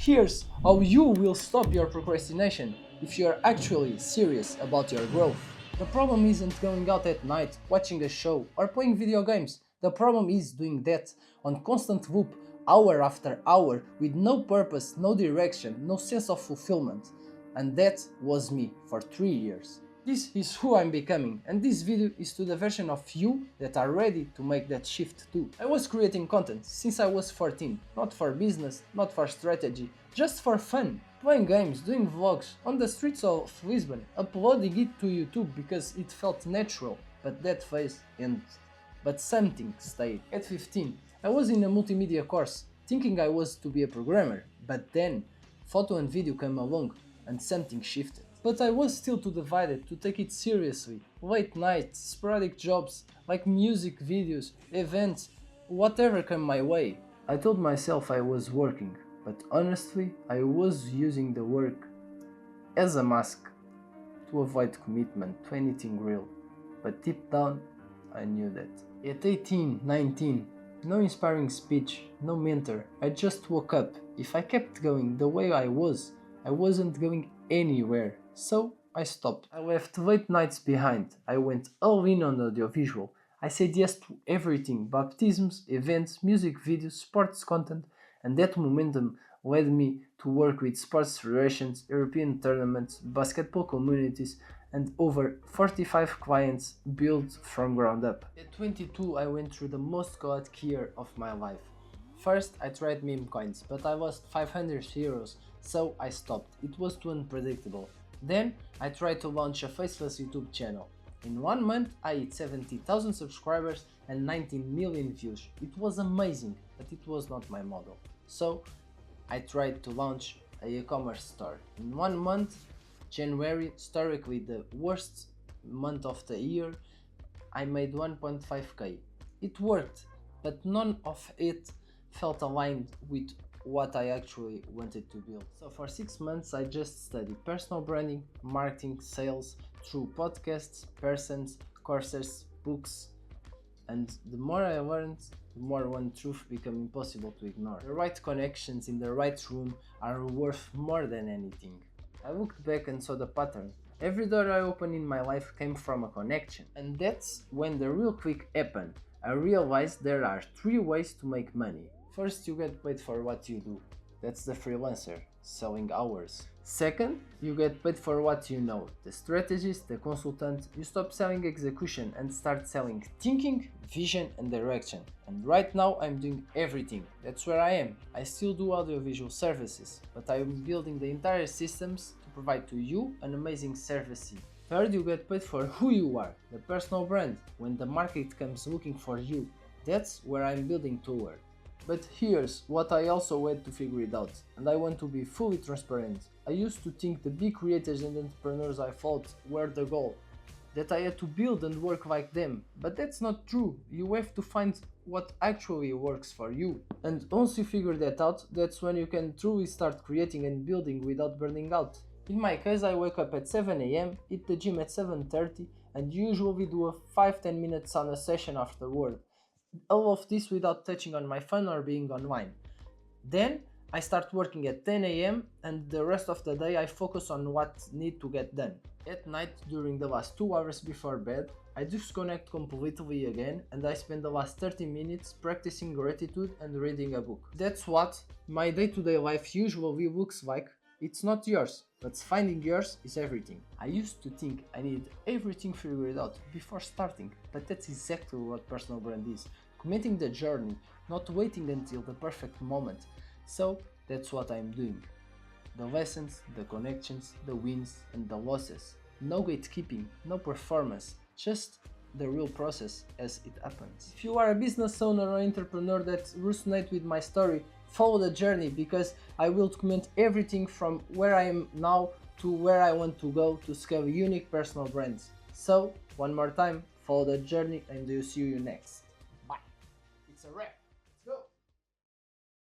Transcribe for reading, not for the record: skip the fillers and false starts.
Here's how you will stop your procrastination if you are actually serious about your growth. The problem isn't going out at night, watching a show, or playing video games. The problem is doing that on constant loop, hour after hour, with no purpose, no direction, no sense of fulfillment. And that was me for 3 years. This is who I'm becoming, and this video is to the version of you that are ready to make that shift too. I was creating content since I was 14, not for business, not for strategy, just for fun. Playing games, doing vlogs, on the streets of Lisbon, uploading it to YouTube because it felt natural, but that phase ended. But something stayed. At 15, I was in a multimedia course, thinking I was to be a programmer, but then photo and video came along and something shifted. But I was still too divided to take it seriously. Late nights, sporadic jobs, like music videos, events, whatever came my way. I told myself I was working, but honestly, I was using the work as a mask to avoid commitment to anything real. But deep down, I knew that. At 18, 19, no inspiring speech, no mentor, I just woke up. If I kept going the way I wasn't going anywhere. So I stopped. I left late nights behind. I went all in on audiovisual. I said yes to everything: baptisms, events, music videos, sports content, and that momentum led me to work with sports federations, European tournaments, basketball communities, and over 45 clients built from ground up. At 22, I went through the most chaotic year of my life. First, I tried meme coins, but I lost 500 euros, so I stopped. It was too unpredictable. Then, I tried to launch a faceless YouTube channel. In 1 month, I hit 70,000 subscribers and 19 million views. It was amazing, but it was not my model. So, I tried to launch an e-commerce store. In 1 month, January, historically the worst month of the year, I made 1.5k. It worked, but none of it felt aligned with what I actually wanted to build. So for 6 months I just studied personal branding, marketing, sales through podcasts, persons, courses, books, and the more I learned, the more one truth became impossible to ignore. The right connections in the right room are worth more than anything. I looked back and saw the pattern. Every door I opened in my life came from a connection, and that's when the real click happened. I realized there are 3 ways to make money. First, you get paid for what you do. That's the freelancer, selling hours. Second, you get paid for what you know. The strategist, the consultant, you stop selling execution and start selling thinking, vision and direction. And right now I'm doing everything. That's where I am. I still do audiovisual services, but I am building the entire systems to provide to you an amazing service. Third, you get paid for who you are, the personal brand, when the market comes looking for you. That's where I'm building toward. But here's what I also had to figure it out, and I want to be fully transparent. I used to think the big creators and entrepreneurs I followed were the goal, that I had to build and work like them, but that's not true. You have to find what actually works for you. And once you figure that out, that's when you can truly start creating and building without burning out. In my case, I wake up at 7 am, hit the gym at 7:30, and usually do a 5-10 minute sauna session afterward. All of this without touching on my phone or being online. Then I start working at 10 am and the rest of the day I focus on what need to get done. At night, during the last 2 hours before bed, I disconnect completely again and I spend the last 30 minutes practicing gratitude and reading a book. That's what my day-to-day life usually looks like. It's not yours, but finding yours is everything. I used to think I needed everything figured out before starting, but that's exactly what personal brand is. Committing the journey, not waiting until the perfect moment. So that's what I'm doing. The lessons, the connections, the wins and the losses. No gatekeeping, no performance, just the real process as it happens. If you are a business owner or entrepreneur that resonates with my story, follow the journey, because I will document everything from where I am now to where I want to go to scale unique personal brands. So, one more time, follow the journey and I'll see you next.